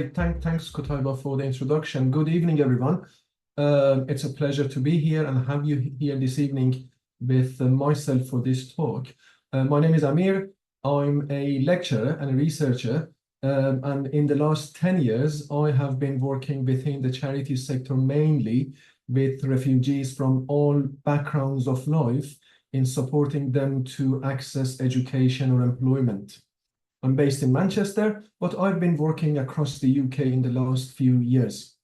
Great. Thanks, Kotaiba, for the introduction. Good evening, everyone. It's a pleasure to be here and have you here this evening with myself for this talk. My name is Amir. I'm a lecturer and a researcher, and in the last 10 years, I have been working within the charity sector, mainly with refugees from all backgrounds of life in supporting them to access education or employment. I'm based in Manchester, but I've been working across the UK in the last few years.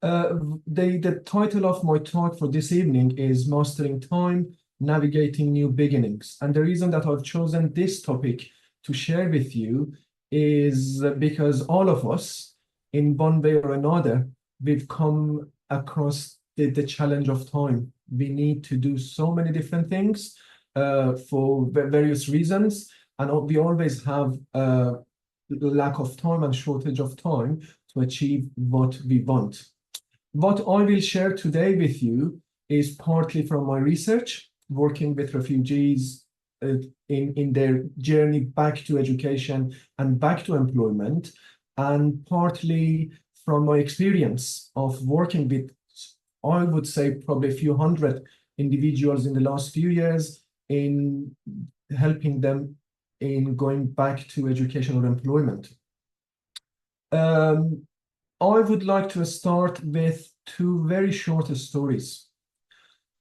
The title of my talk for this evening is Mastering Time, Navigating New Beginnings. And the reason that I've chosen this topic to share with you is because all of us, in one way or another, we've come across the challenge of time. We need to do so many different things for various reasons. And we always have a lack of time and shortage of time to achieve what we want. What I will share today with you is partly from my research, working with refugees in their journey back to education and back to employment, and partly from my experience of working with, I would say, probably a few hundred individuals in the last few years in helping them in going back to education or employment. I would like to start with two very short stories.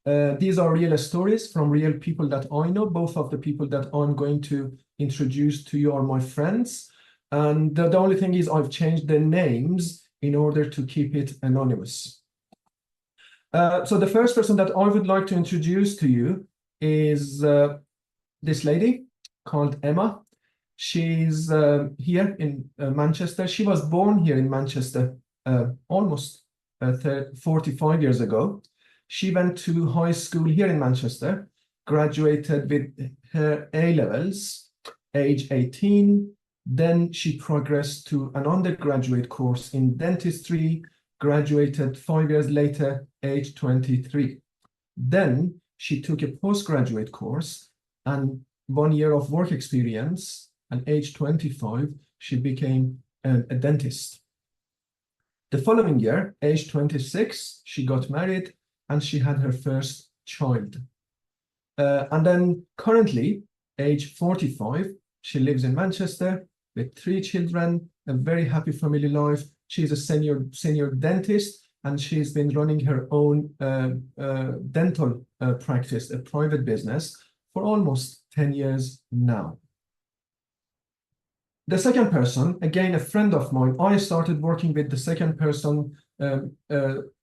These are real stories from real people that I know. Both of the people that I'm going to introduce to you are my friends. And the only thing is I've changed the names in order to keep it anonymous. So the first person that I would like to introduce to you is this lady called Emma. She's here in Manchester. She was born here in Manchester almost 45 years ago. She went to high school here in Manchester, graduated with her A-levels, age 18. Then she progressed to an undergraduate course in dentistry, graduated 5 years later, age 23. Then she took a postgraduate course and 1 year of work experience, and age 25, she became a dentist. The following year, age 26, she got married and she had her first child. And then currently, age 45, she lives in Manchester with 3 children, a very happy family life. She's a senior dentist, and she's been running her own dental practice, a private business, for almost 10 years now. The second person, again, a friend of mine, I started working with the second person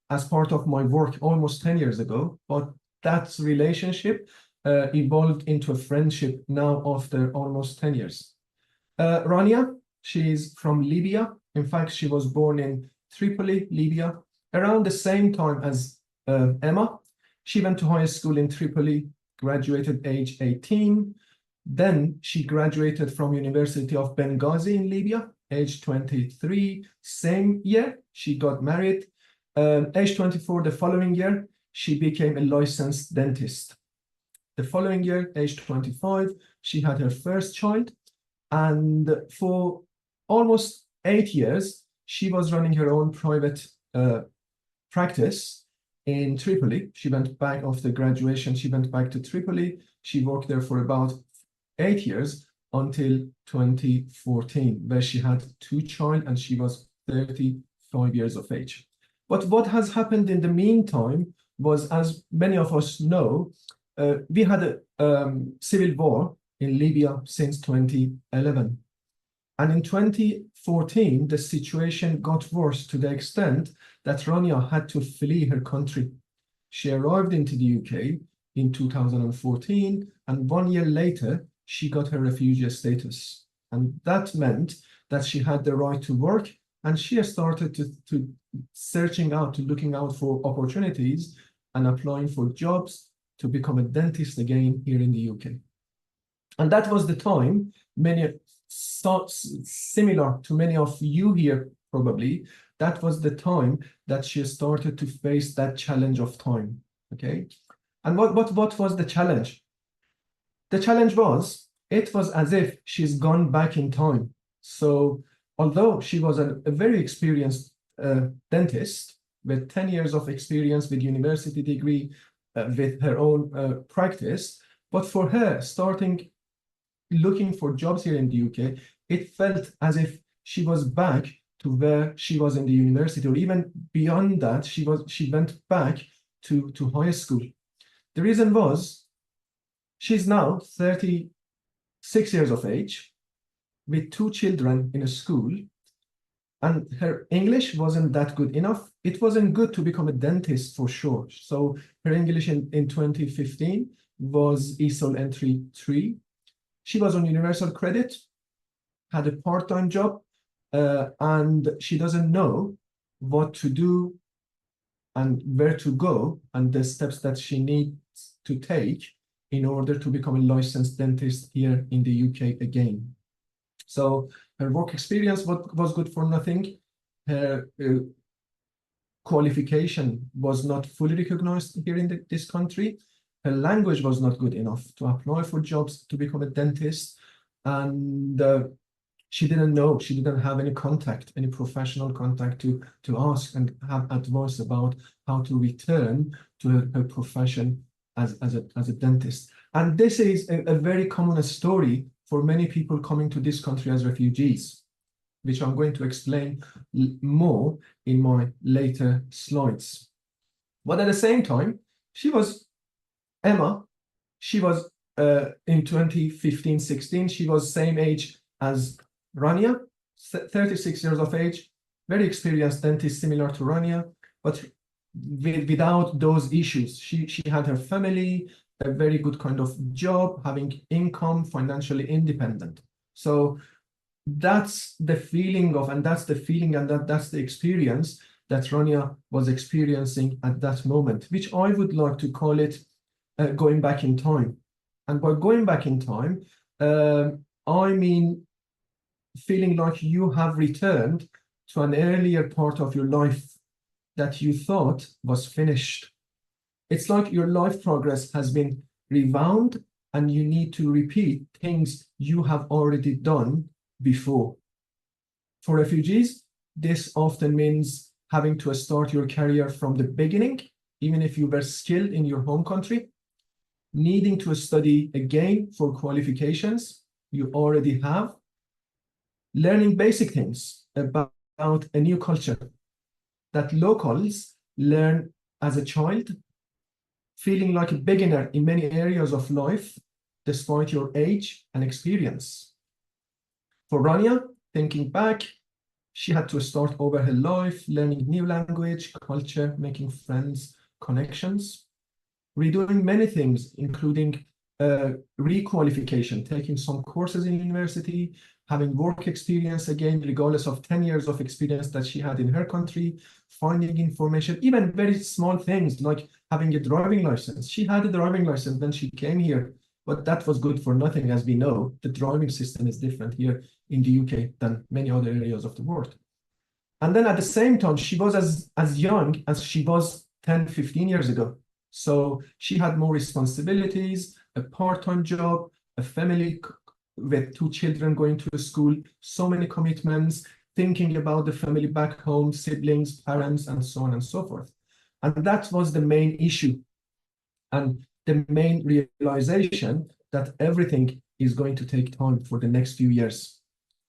as part of my work almost 10 years ago, but that relationship evolved into a friendship now after almost 10 years. Rania, she's from Libya. In fact, she was born in Tripoli, Libya, around the same time as Emma. She went to high school in Tripoli, graduated age 18. Then she graduated from University of Benghazi in Libya, age 23. Same year, she got married. Age 24, the following year, she became a licensed dentist. The following year, age 25, she had her first child. And for almost 8 years, she was running her own private practice in Tripoli. She went back after graduation. She went back to Tripoli. She worked there for about 8 years until 2014, where she had 2 children and she was 35 years of age. But what has happened in the meantime was, as many of us know, we had a civil war in Libya since 2011. And in 2014, the situation got worse to the extent that Rania had to flee her country. She arrived into the UK in 2014, and 1 year later, she got her refugee status. And that meant that she had the right to work, and she started to looking out for opportunities and applying for jobs to become a dentist again here in the UK. And that was the time, similar to many of you here probably, that was the time that she started to face that challenge of time, okay? And what was the challenge? The challenge was, it was as if she's gone back in time. So although she was a very experienced dentist with 10 years of experience, with university degree, with her own practice, but for her, starting looking for jobs here in the UK, it felt as if she was back to where she was in the university, or even beyond that, she went back to high school. The reason was she's now 36 years of age with 2 children in a school, and her English wasn't that good enough. It wasn't good to become a dentist for sure. So her English in 2015 was ESOL entry 3. She was on universal credit, had a part-time job, and she doesn't know what to do and where to go and the steps that she needs to take in order to become a licensed dentist here in the UK again. So her work experience was good for nothing. Her qualification was not fully recognized here in this country. Her language was not good enough to apply for jobs to become a dentist. And she didn't know, she didn't have any contact, any professional contact to ask and have advice about how to return to her profession as a dentist. And this is a very common story for many people coming to this country as refugees, which I'm going to explain more in my later slides. But at the same time, Emma, she was in 2015-16, she was same age as Rania, 36 years of age, very experienced dentist, similar to Rania, but without those issues. She had her family, a very good kind of job, having income, financially independent. So that's the feeling of, and that's the feeling, and that's the experience that Rania was experiencing at that moment, which I would like to call it going back in time. And by going back in time, I mean feeling like you have returned to an earlier part of your life that you thought was finished. It's like your life progress has been rewound and you need to repeat things you have already done before. For refugees, this often means having to start your career from the beginning, even if you were skilled in your home country, needing to study again for qualifications you already have, learning basic things about a new culture that locals learn as a child, feeling like a beginner in many areas of life, despite your age and experience. For Rania, thinking back, she had to start over her life, learning new language, culture, making friends, connections, redoing many things, including requalification, taking some courses in university, having work experience again, regardless of 10 years of experience that she had in her country, finding information, even very small things like having a driving license. She had a driving license when she came here, but that was good for nothing. As we know, the driving system is different here in the UK than many other areas of the world. And then at the same time, she was as young as she was 10, 15 years ago. So she had more responsibilities, a part-time job, a family with 2 children going to school, so many commitments, thinking about the family back home, siblings, parents, and so on and so forth. And that was the main issue and the main realization that everything is going to take time for the next few years.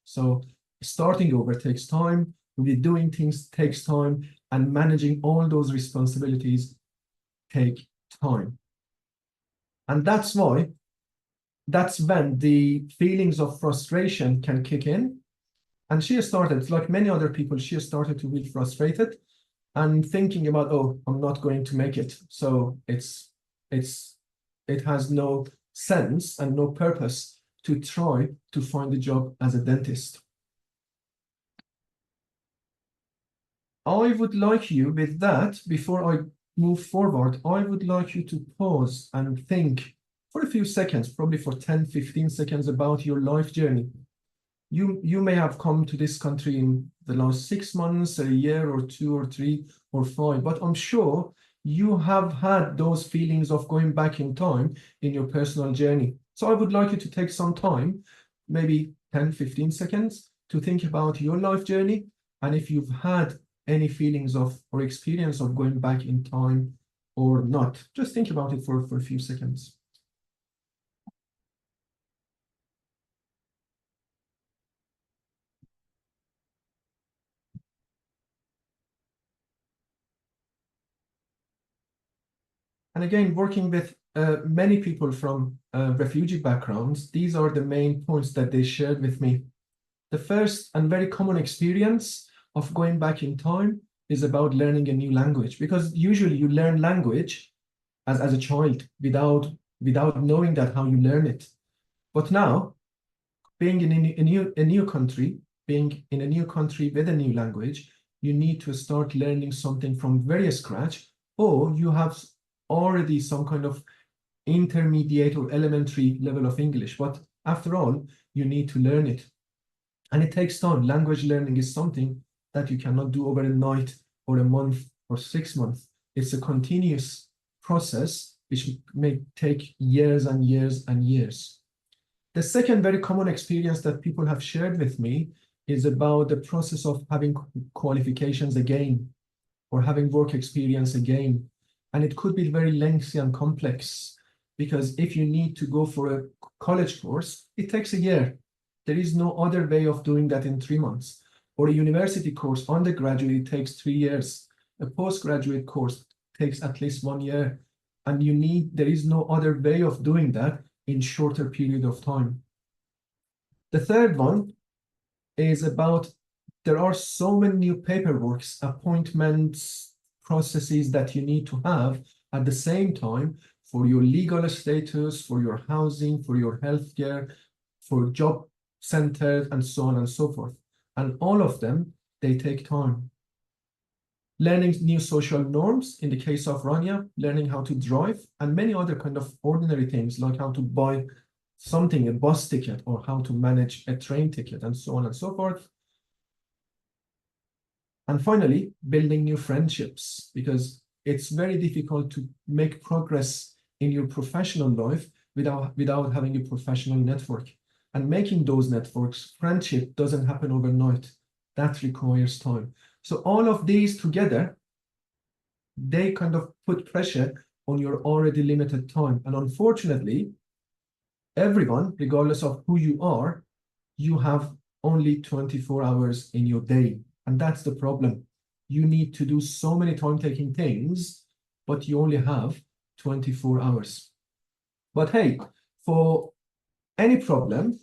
So starting over takes time, redoing things takes time, and managing all those responsibilities take time. And that's when the feelings of frustration can kick in. And she started, like many other people, she started to be frustrated and thinking about, oh, I'm not going to make it. So it has no sense and no purpose to try to find a job as a dentist. I would like you, with that, before I move forward, I would like you to pause and think for a few seconds, probably for 10, 15 seconds, about your life journey. You may have come to this country in the last 6 months, a year or 2 or 3 or 5, but I'm sure you have had those feelings of going back in time in your personal journey. So I would like you to take some time, maybe 10, 15 seconds, to think about your life journey, and if you've had any feelings of or experience of going back in time or not. Just think about it for a few seconds. And again, working with many people from refugee backgrounds, these are the main points that they shared with me. The first and very common experience of going back in time is about learning a new language, because usually you learn language as a child without knowing that how you learn it. But now, being in a new country, being in a new country with a new language, you need to start learning something from very scratch, or you have already some kind of intermediate or elementary level of English. But after all, you need to learn it. And it takes time. Language learning is something that you cannot do over a night or a month or 6 months. It's a continuous process which may take years and years and years. The second very common experience that people have shared with me is about the process of having qualifications again or having work experience again. And it could be very lengthy and complex, because if you need to go for a college course, it takes a year. There is no other way of doing that in 3 months. Or a university course, undergraduate, it takes 3 years. A postgraduate course takes at least 1 year. And there is no other way of doing that in shorter period of time. The third one is about, there are so many new paperworks, appointments, processes that you need to have at the same time for your legal status, for your housing, for your healthcare, for job centers, and so on and so forth. And all of them, they take time. Learning new social norms, in the case of Rania, learning how to drive, and many other kind of ordinary things, like how to buy something, a bus ticket, or how to manage a train ticket, and so on and so forth. And finally, building new friendships, because it's very difficult to make progress in your professional life without having a professional network. And making those networks, friendship doesn't happen overnight. That requires time. So all of these together, they kind of put pressure on your already limited time. And unfortunately, everyone, regardless of who you are, you have only 24 hours in your day. And that's the problem. You need to do so many time-taking things, but you only have 24 hours. But hey, for any problem,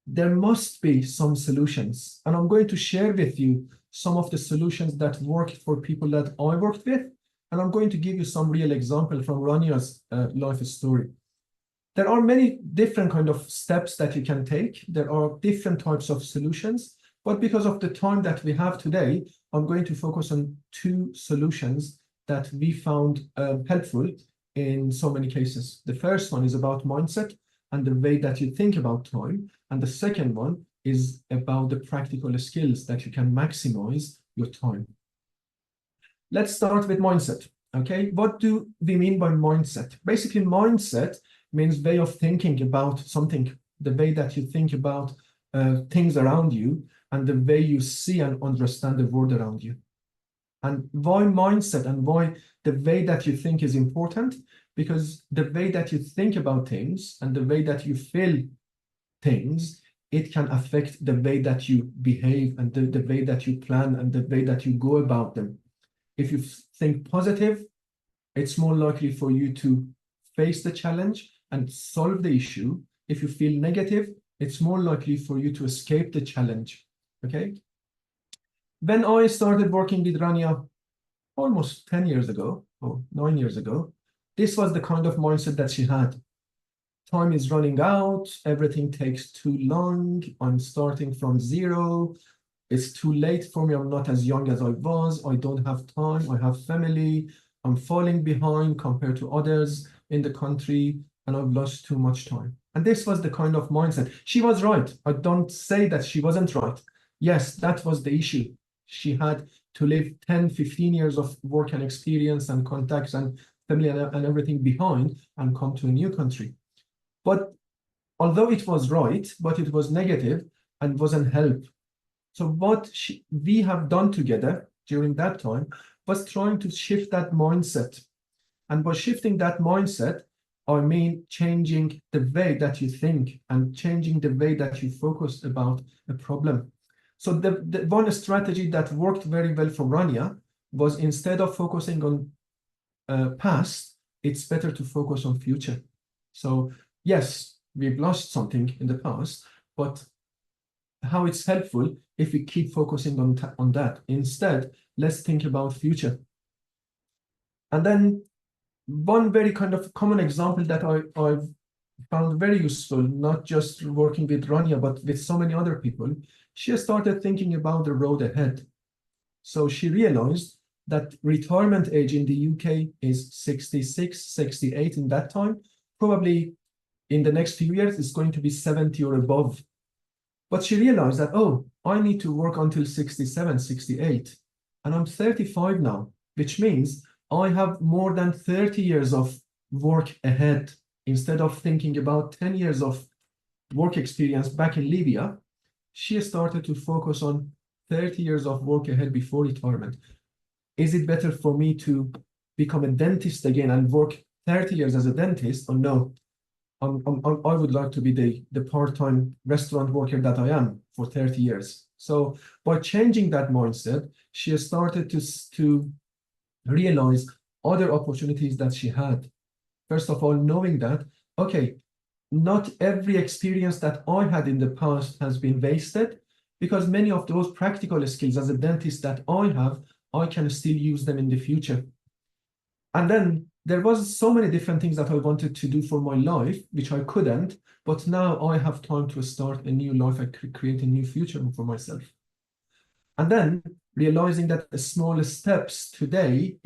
there must be some solutions. And I'm going to share with you some of the solutions that worked for people that I worked with. And I'm going to give you some real example from Rania's life story. There are many different kind of steps that you can take. There are different types of solutions. But because of the time that we have today, I'm going to focus on 2 solutions that we found helpful in so many cases. The first one is about mindset and the way that you think about time. And the second one is about the practical skills that you can maximize your time. Let's start with mindset. Okay, what do we mean by mindset? Basically, mindset means way of thinking about something, the way that you think about things around you, and the way you see and understand the world around you. And why mindset and why the way that you think is important? Because the way that you think about things and the way that you feel things, it can affect the way that you behave and the way that you plan and the way that you go about them. If you think positive, it's more likely for you to face the challenge and solve the issue. If you feel negative, it's more likely for you to escape the challenge. Okay? When I started working with Rania almost 10 years ago, or 9 years ago, this was the kind of mindset that she had. Time is running out, everything takes too long, I'm starting from zero, it's too late for me, I'm not as young as I was, I don't have time, I have family, I'm falling behind compared to others in the country, and I've lost too much time. And this was the kind of mindset. She was right. I don't say that she wasn't right. Yes, that was the issue. She had to live 10, 15 years of work and experience and contacts and family and everything behind and come to a new country. But although it was right, but it was negative and wasn't help. So what we have done together during that time was trying to shift that mindset. And by shifting that mindset, I mean changing the way that you think and changing the way that you focus about a problem. So the one strategy that worked very well for Rania was, instead of focusing on past, it's better to focus on future. So yes, we've lost something in the past, but how it's helpful if we keep focusing on that. Instead, let's think about future. And then one very kind of common example that I've found very useful, not just working with Rania, but with so many other people, she started thinking about the road ahead. So she realized that retirement age in the UK is 66, 68 in that time. Probably in the next few years, it's going to be 70 or above. But she realized that, oh, I need to work until 67, 68. And I'm 35 now, which means I have more than 30 years of work ahead. Instead of thinking about 10 years of work experience back in Libya, she started to focus on 30 years of work ahead before retirement. Is it better for me to become a dentist again and work 30 years as a dentist, or no? I would like to be the part-time restaurant worker that I am for 30 years. So by changing that mindset, she started to realize other opportunities that she had. First of all, knowing that, okay, not every experience that I had in the past has been wasted, because many of those practical skills as a dentist that I have, I can still use them in the future. And then there was so many different things that I wanted to do for my life, which I couldn't, but now I have time to start a new life and create a new future for myself. And then realizing that the small steps today,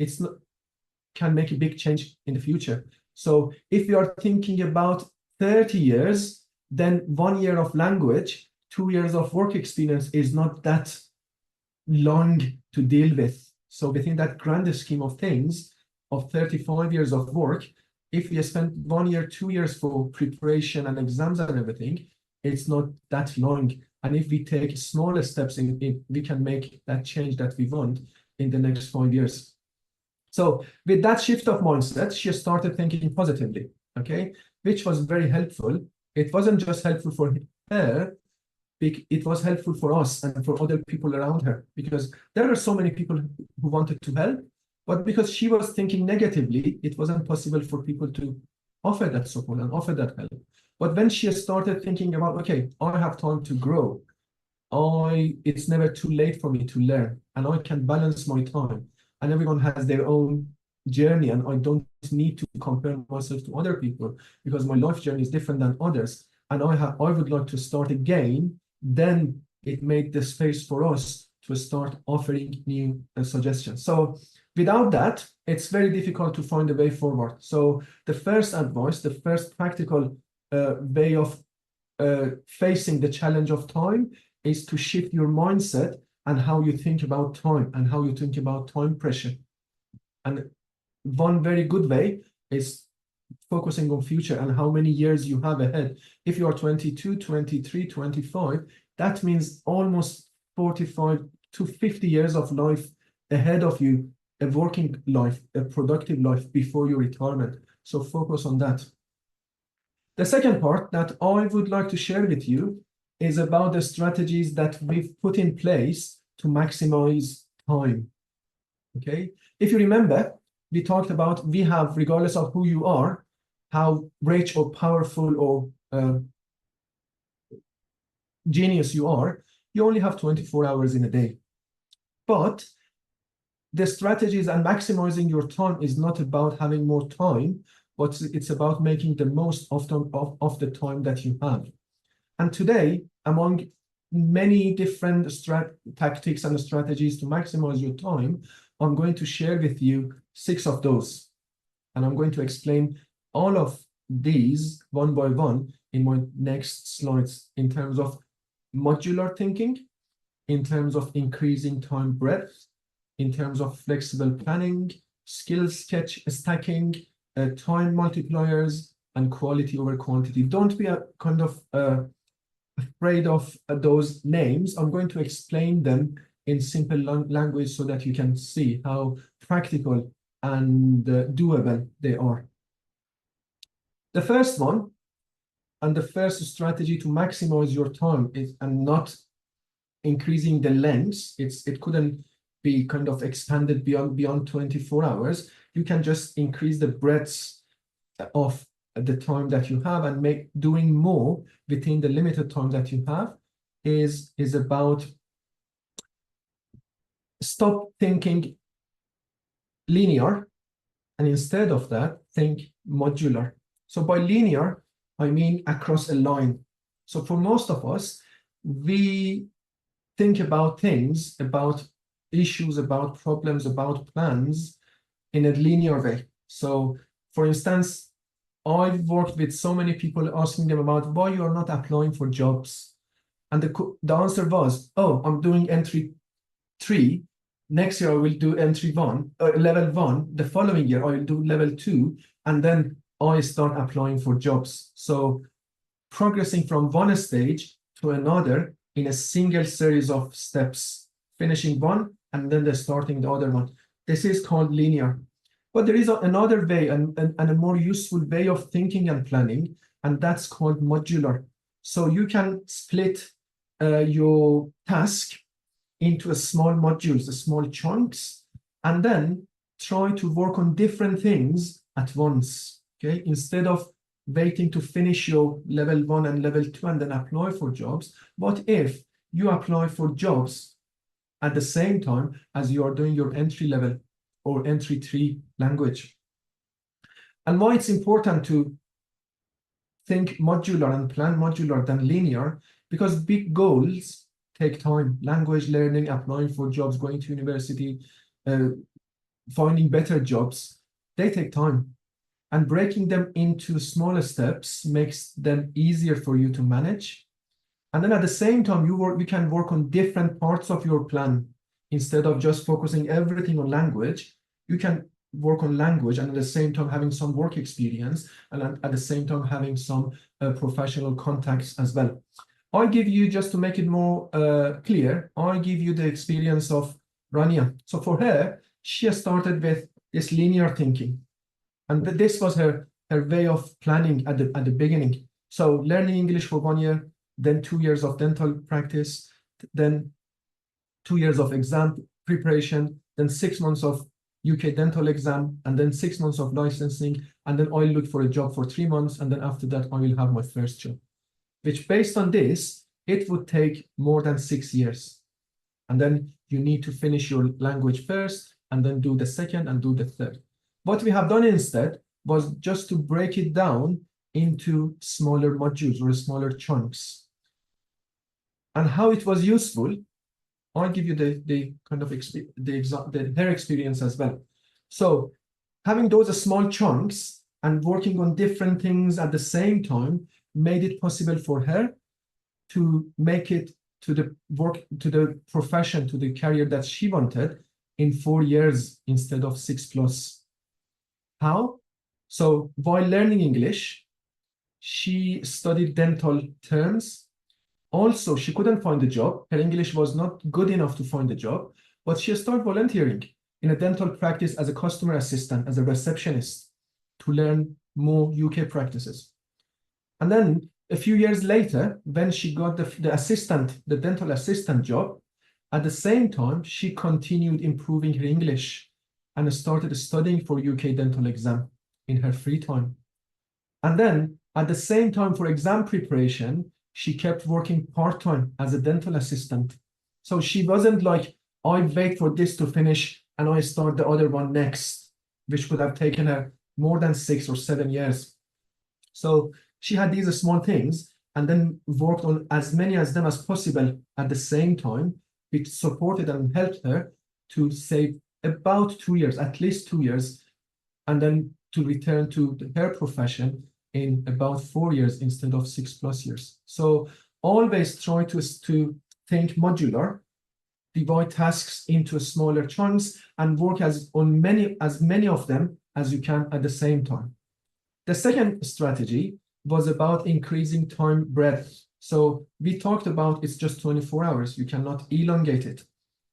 can make a big change in the future. So if we are thinking about 30 years, then 1 year of language, 2 years of work experience is not that long to deal with. So within that grand scheme of things, of 35 years of work, if we spend 1 year, 2 years for preparation and exams and everything, it's not that long. And if we take smaller steps we can make that change that we want in the next 5 years. So with that shift of mindset, she started thinking positively, okay, which was very helpful. It wasn't just helpful for her, it was helpful for us and for other people around her, because there are so many people who wanted to help, but because she was thinking negatively, it wasn't possible for people to offer that support and offer that help. But when she started thinking about, okay, I have time to grow, it's never too late for me to learn, and I can balance my time, and everyone has their own journey, and I don't need to compare myself to other people because my life journey is different than others, and I would like to start again. Then it made the space for us to start offering new suggestions. So without that, it's very difficult to find a way forward. So the first advice, the first practical way of facing the challenge of time is to shift your mindset and how you think about time and how you think about time pressure. And one very good way is focusing on future and how many years you have ahead. If you are 22, 23, 25, that means almost 45 to 50 years of life ahead of you, a working life, a productive life before your retirement. So focus on that. The second part that I would like to share with you is about the strategies that we've put in place to maximize time. Okay, if you remember, we talked about we have, regardless of who you are, how rich or powerful or genius you are, you only have 24 hours in a day. But the strategies and maximizing your time is not about having more time, but it's about making the most of the time that you have. And today, among many different tactics and strategies to maximize your time, I'm going to share with you 6 of those. And I'm going to explain all of these one by one in my next slides in terms of modular thinking, in terms of increasing time breadth, in terms of flexible planning, skill sketch stacking, time multipliers, and quality over quantity. Don't be a kind of afraid of those names, I'm going to explain them in simple language so that you can see how practical and doable they are. The first one, and the first strategy to maximize your time is, and not increasing the length, it couldn't be kind of expanded beyond 24 hours. You can just increase the breadth of the time that you have and make doing more within the limited time that you have is about stop thinking linear, and instead of that, think modular. So by linear, I mean across a line. So for most of us, we think about things, about issues, about problems, about plans in a linear way. So for instance, I've worked with so many people asking them about why you are not applying for jobs. And the answer was, oh, I'm doing entry 3. Next year I will do entry 1, level 1. The following year I will do level 2. And then I start applying for jobs. So progressing from one stage to another in a single series of steps, finishing one and then starting the other one. This is called linear. But there is another way and a more useful way of thinking and planning, and that's called modular. So you can split your task into small modules, small chunks, and then try to work on different things at once, okay? Instead of waiting to finish your level 1 and level 2 and then apply for jobs, what if you apply for jobs at the same time as you are doing your entry level or entry 3 language? And why it's important to think modular and plan modular than linear, because big goals take time. Language learning, applying for jobs, going to university, finding better jobs, they take time. And breaking them into smaller steps makes them easier for you to manage. And then at the same time, you can work on different parts of your plan. Instead of just focusing everything on language, you can work on language and at the same time having some work experience, and at the same time having some professional contacts as well. I give you, just to make it more clear, I give you the experience of Rania. So for her, she started with this linear thinking. And this was her way of planning at the beginning. So learning English for 1 year, then 2 years of dental practice, then 2 years of exam preparation, then 6 months of UK dental exam, and then 6 months of licensing, and then I'll look for a job for 3 months, and then after that I will have my first job. Which, based on this, it would take more than 6 years. And then you need to finish your language first, and then do the second and do the third. What we have done instead was just to break it down into smaller modules or smaller chunks. And how it was useful, I'll give you the kind of her experience as well. So having those small chunks and working on different things at the same time made it possible for her to make it to the profession, to the career that she wanted in 4 years instead of 6+. How? So while learning English, she studied dental terms. Also, she couldn't find a job. Her English was not good enough to find a job, but she started volunteering in a dental practice as a customer assistant, as a receptionist, to learn more UK practices. And then a few years later, when she got the dental assistant job, at the same time, she continued improving her English and started studying for UK dental exam in her free time. And then at the same time, for exam preparation, she kept working part-time as a dental assistant. So she wasn't like, I wait for this to finish and I start the other one next, which could have taken her more than 6 or 7 years. So she had these small things and then worked on as many of them as possible at the same time, which supported and helped her to save about 2 years, at least 2 years, and then to return to her profession in about 4 years instead of 6+ years. So always try to think modular, divide tasks into smaller chunks, and work as many of them as you can at the same time. The second strategy was about increasing time breadth. So we talked about it's just 24 hours. You cannot elongate it.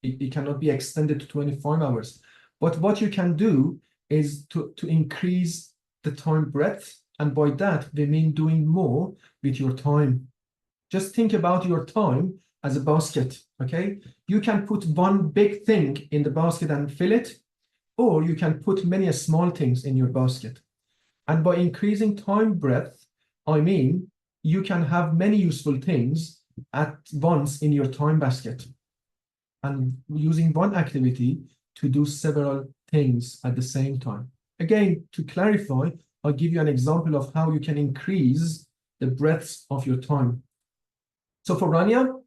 It cannot be extended to 25 hours. But what you can do is to increase the time breadth. And by that, we mean doing more with your time. Just think about your time as a basket, okay? You can put one big thing in the basket and fill it, or you can put many small things in your basket. And by increasing time breadth, I mean, you can have many useful things at once in your time basket and using one activity to do several things at the same time. Again, to clarify, I'll give you an example of how you can increase the breadth of your time. So for Rania,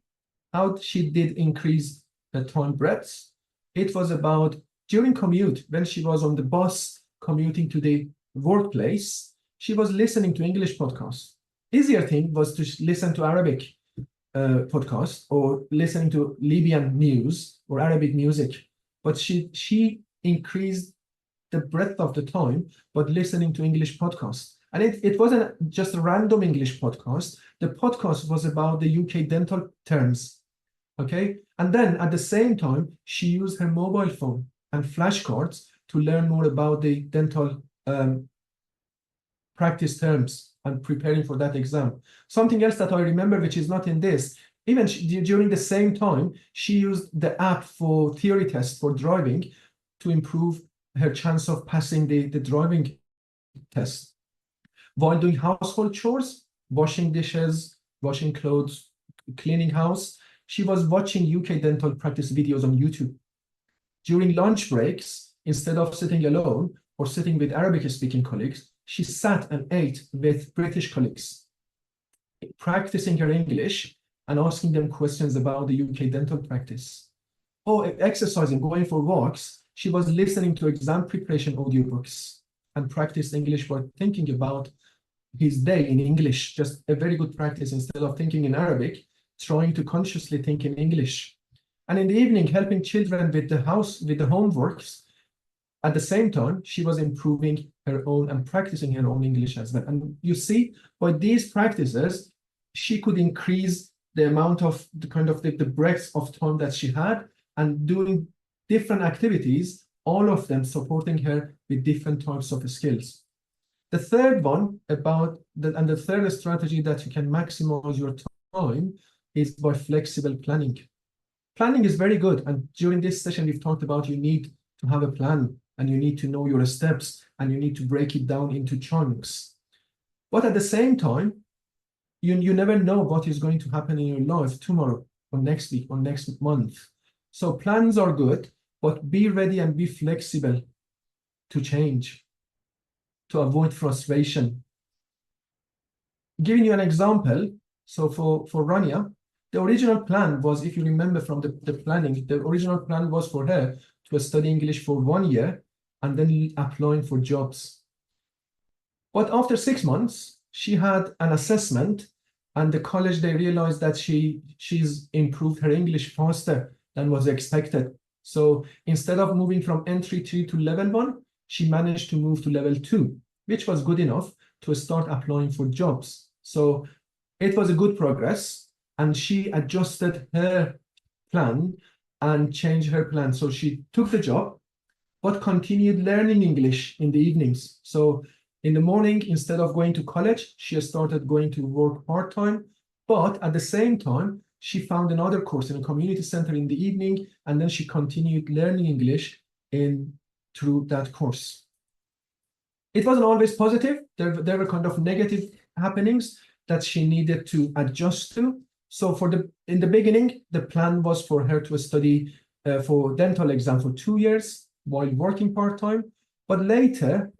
how she did increase the time breadth, it was about during commute, when she was on the bus commuting to the workplace, she was listening to English podcasts. Easier thing was to listen to Arabic podcast or listening to Libyan news or Arabic music. But she increased the breadth of the time, but listening to English podcasts. And it wasn't just a random English podcast. The podcast was about the UK dental terms, okay? And then at the same time, she used her mobile phone and flashcards to learn more about the dental practice terms and preparing for that exam. Something else that I remember, which is not in this, even during the same time, she used the app for theory tests for driving to improve her chance of passing the driving test. While doing household chores, washing dishes, washing clothes, cleaning house, she was watching UK dental practice videos on YouTube. During lunch breaks, instead of sitting alone or sitting with Arabic-speaking colleagues, she sat and ate with British colleagues, practicing her English and asking them questions about the UK dental practice. Or exercising, going for walks, she was listening to exam preparation audiobooks and practiced English by thinking about his day in English, just a very good practice instead of thinking in Arabic, trying to consciously think in English. And in the evening, helping children with the homeworks. At the same time, she was improving her own and practicing her own English as well. And you see, by these practices, she could increase the amount of the breadth of time that she had and doing different activities, all of them supporting her with different types of skills. The third one the third strategy that you can maximize your time is by flexible planning. Planning is very good. And during this session, we've talked about you need to have a plan and you need to know your steps and you need to break it down into chunks. But at the same time, you never know what is going to happen in your life tomorrow or next week or next month. So plans are good, but be ready and be flexible to change, to avoid frustration. Giving you an example, so for Rania, the original plan was, if you remember from the planning, the original plan was for her to study English for 1 year and then applying for jobs. But after 6 months, she had an assessment and the college, they realized that she's improved her English faster than was expected. So instead of moving from entry 2 to level 1, she managed to move to level 2, which was good enough to start applying for jobs. So it was a good progress, and she adjusted her plan and changed her plan. So she took the job, but continued learning English in the evenings. So in the morning, instead of going to college, she started going to work part-time, but at the same time, she found another course in a community center in the evening, and then she continued learning English through that course. It wasn't always positive. There were kind of negative happenings that she needed to adjust to. So in the beginning, the plan was for her to study for dental exam for 2 years while working part-time. But later,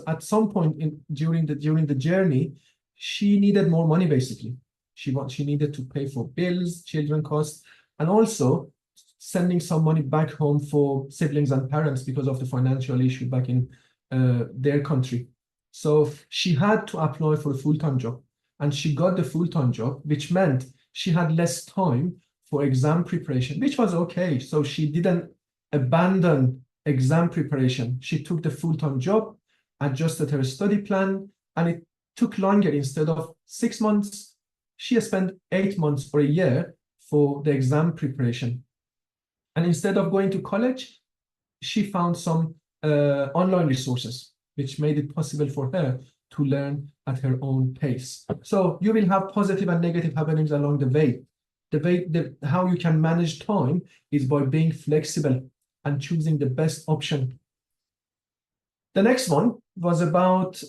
at some point during the journey, she needed more money, basically. She needed to pay for bills, children costs, and also sending some money back home for siblings and parents because of the financial issue back in their country. So she had to apply for a full-time job, and she got the full-time job, which meant she had less time for exam preparation, which was okay. So she didn't abandon exam preparation. She took the full-time job, adjusted her study plan, and it took longer. Instead of 6 months, she spent 8 months or a year for the exam preparation. And instead of going to college, she found some online resources, which made it possible for her to learn at her own pace. So you will have positive and negative happenings along the way. How you can manage time is by being flexible and choosing the best option. The next one was about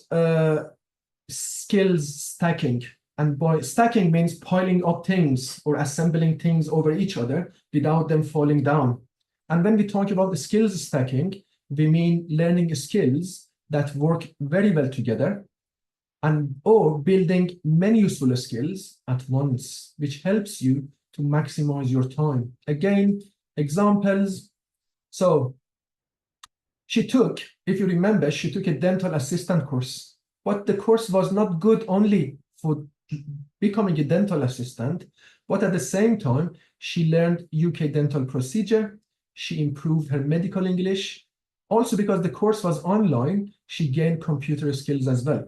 skills stacking. And by stacking means piling up things or assembling things over each other without them falling down. And when we talk about the skills stacking, we mean learning skills that work very well together or building many useful skills at once, which helps you to maximize your time. Again, examples. So if you remember, she took a dental assistant course, but the course was not good only for becoming a dental assistant, but at the same time, she learned UK dental procedure. She improved her medical English. Also, because the course was online, she gained computer skills as well.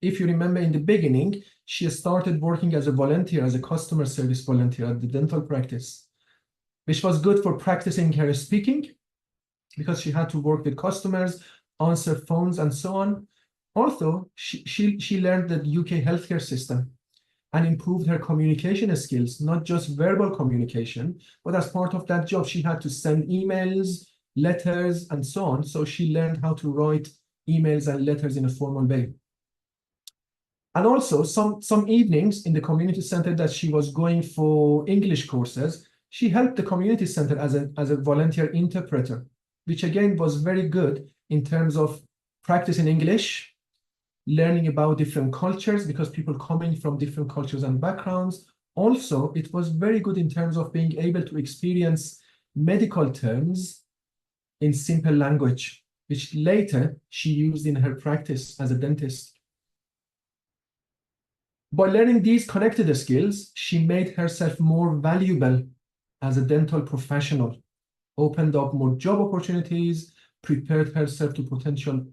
If you remember in the beginning, she started working as a volunteer, as a customer service volunteer at the dental practice, which was good for practicing her speaking because she had to work with customers, answer phones, and so on. Also, she learned the UK healthcare system and improved her communication skills, not just verbal communication, but as part of that job, she had to send emails, letters, and so on. So she learned how to write emails and letters in a formal way. And also some evenings in the community center that she was going for English courses, she helped the community center as a volunteer interpreter, which again was very good in terms of practicing English, learning about different cultures because people coming from different cultures and backgrounds. Also, it was very good in terms of being able to experience medical terms in simple language, which later she used in her practice as a dentist. By learning these connected skills, she made herself more valuable as a dental professional, opened up more job opportunities, prepared herself to potentially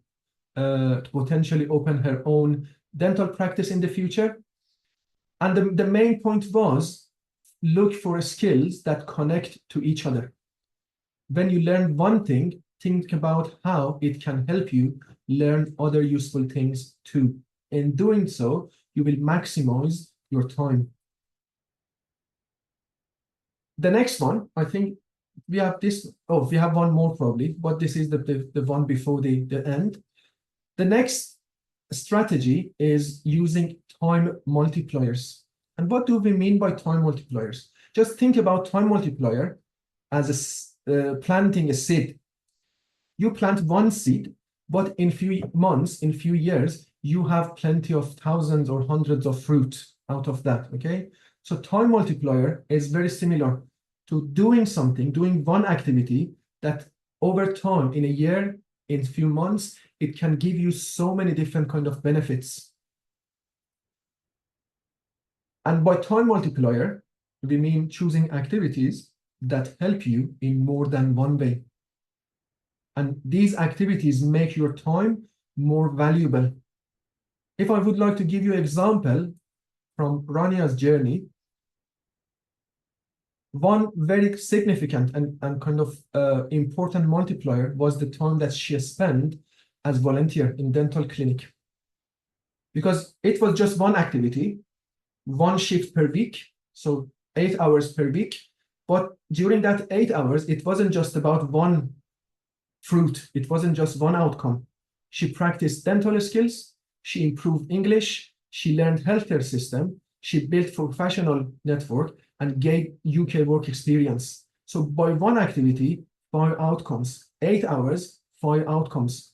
open her own dental practice in the future. And the main point was look for skills that connect to each other. When you learn one thing, think about how it can help you learn other useful things too. In doing so, you will maximize your time. The next one, I think we have this. Oh, we have one more probably, but this is the one before the end. The next strategy is using time multipliers. And what do we mean by time multipliers? Just think about time multiplier as planting a seed. You plant one seed, but in few months, in few years, you have plenty of thousands or hundreds of fruit out of that, okay? So time multiplier is very similar to doing one activity that over time, in a year, in few months, it can give you so many different kind of benefits. And by time multiplier, we mean choosing activities that help you in more than one way. And these activities make your time more valuable. If I would like to give you an example from Rania's journey, one very significant and kind of important multiplier was the time that she spent as volunteer in dental clinic. Because it was just one activity, one shift per week, so 8 hours per week. But during that 8 hours, it wasn't just about one fruit. It wasn't just one outcome. She practiced dental skills. She improved English. She learned healthcare system. She built professional network and gained UK work experience. So by one activity, 5 outcomes. 8 hours, 5 outcomes.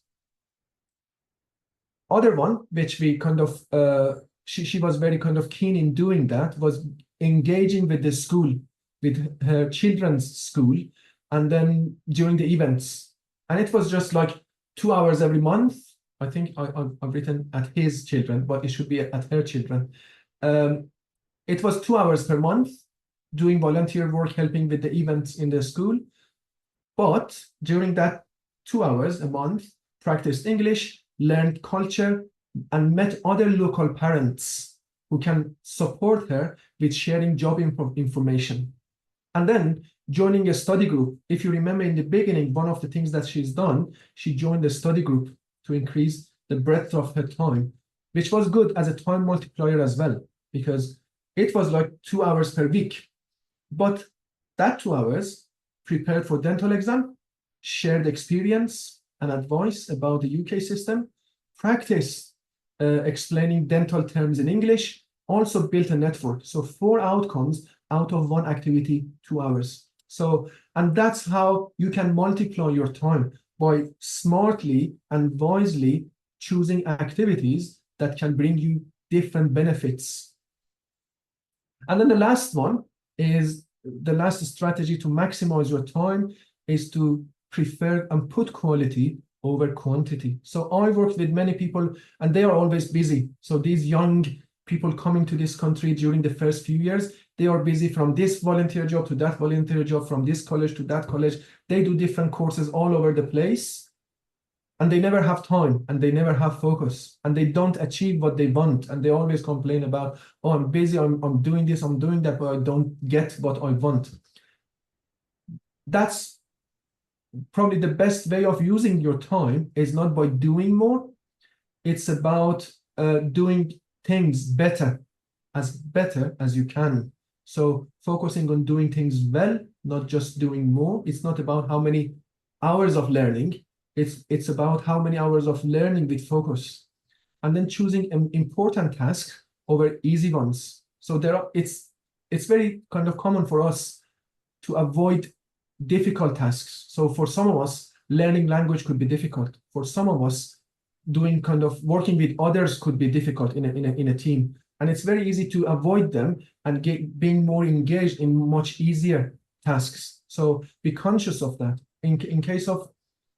Other one, which we kind of, she was very kind of keen in doing that, was engaging with the school, with her children's school, and then during the events. And it was just like 2 hours every month. I think I've written at his children, but it should be at her children. It was 2 hours per month doing volunteer work, helping with the events in the school. But during that 2 hours a month, practiced English, learned culture, and met other local parents who can support her with sharing job information. And then joining a study group. If you remember in the beginning, one of the things that she's done, she joined a study group to increase the breadth of her time, which was good as a time multiplier as well, because it was like 2 hours per week. But that 2 hours prepared for dental exam, shared experience and advice about the UK system, practice explaining dental terms in English, also built a network. So 4 outcomes out of 1 activity, 2 hours. So, and that's how you can multiply your time, by smartly and wisely choosing activities that can bring you different benefits. And then the last one is, the last strategy to maximize your time is to prefer and put quality over quantity. So I worked with many people and they are always busy. So these young people coming to this country during the first few years, they are busy from this volunteer job to that volunteer job, from this college to that college. They do different courses all over the place, and they never have time and they never have focus, and they don't achieve what they want. And they always complain about, oh, I'm busy, I'm doing this, I'm doing that, but I don't get what I want. That's probably the best way of using your time, is not by doing more. It's about doing things better as you can. So focusing on doing things well, not just doing more. It's not about how many hours of learning. It's about how many hours of learning with focus. And then choosing an important task over easy ones. So it's very kind of common for us to avoid difficult tasks. So for some of us, learning language could be difficult. For some of us, doing kind of working with others could be difficult in a team. And it's very easy to avoid them and being more engaged in much easier tasks. So be conscious of that. In case of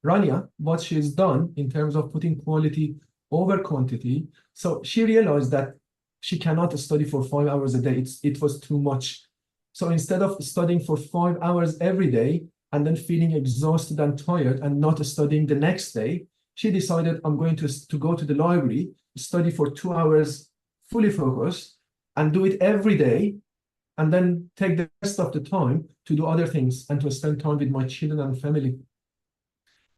Rania, what she's done in terms of putting quality over quantity, so she realized that she cannot study for 5 hours a day. It was too much. So instead of studying for 5 hours every day and then feeling exhausted and tired and not studying the next day, she decided, I'm going to go to the library, study for 2 hours, fully focused, and do it every day, and then take the rest of the time to do other things and to spend time with my children and family.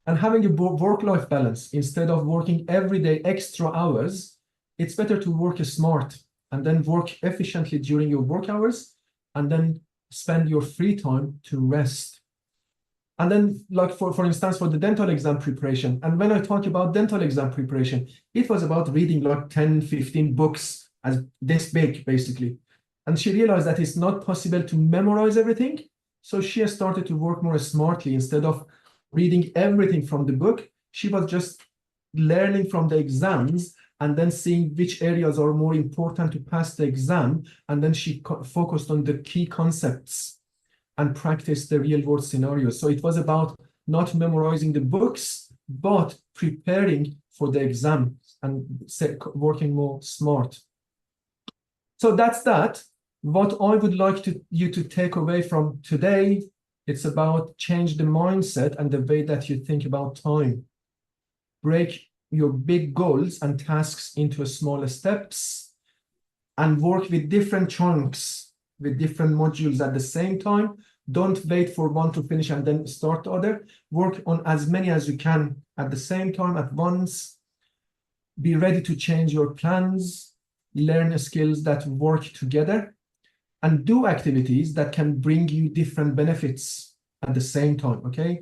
And having a work-life balance, instead of working every day extra hours, it's better to work smart and then work efficiently during your work hours, and then spend your free time to rest. And then, like for instance, for the dental exam preparation, and when I talk about dental exam preparation, it was about reading like 10, 15 books as this big, basically. And she realized that it's not possible to memorize everything. So she has started to work more smartly. Instead of reading everything from the book, she was just learning from the exams and then seeing which areas are more important to pass the exam. And then she focused on the key concepts and practiced the real world scenarios. So it was about not memorizing the books, but preparing for the exam and working more smart. So that's that. What I would like you to take away from today, it's about change the mindset and the way that you think about time. Break your big goals and tasks into smaller steps and work with different chunks, with different modules at the same time. Don't wait for one to finish and then start the other. Work on as many as you can at the same time, at once. Be ready to change your plans, learn skills that work together, and do activities that can bring you different benefits at the same time, okay?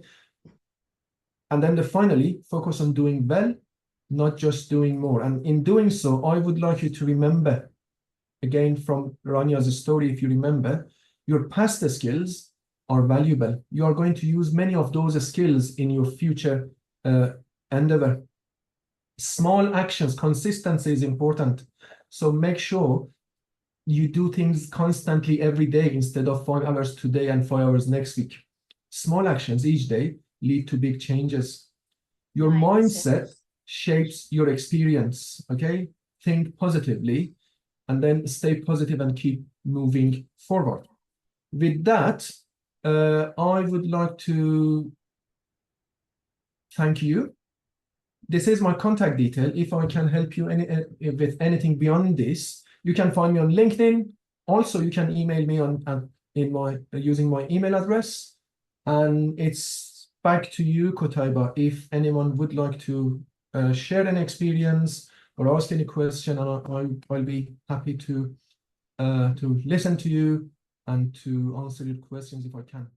And then finally, focus on doing well, not just doing more. And in doing so, I would like you to remember, again, from Rania's story, if you remember, your past skills are valuable. You are going to use many of those skills in your future endeavor. Small actions, consistency is important. So make sure you do things constantly every day instead of 5 hours today and 5 hours next week. Small actions each day lead to big changes. Your mindset shapes your experience, okay? Think positively and then stay positive and keep moving forward. With that, I would like to thank you. This is my contact detail. If I can help you with anything beyond this, You can find me on LinkedIn. Also, you can email me using my email address. And it's back to you, Kotaiba, if anyone would like to share an experience or ask any question, and I'll be happy to listen to you and to answer your questions if I can.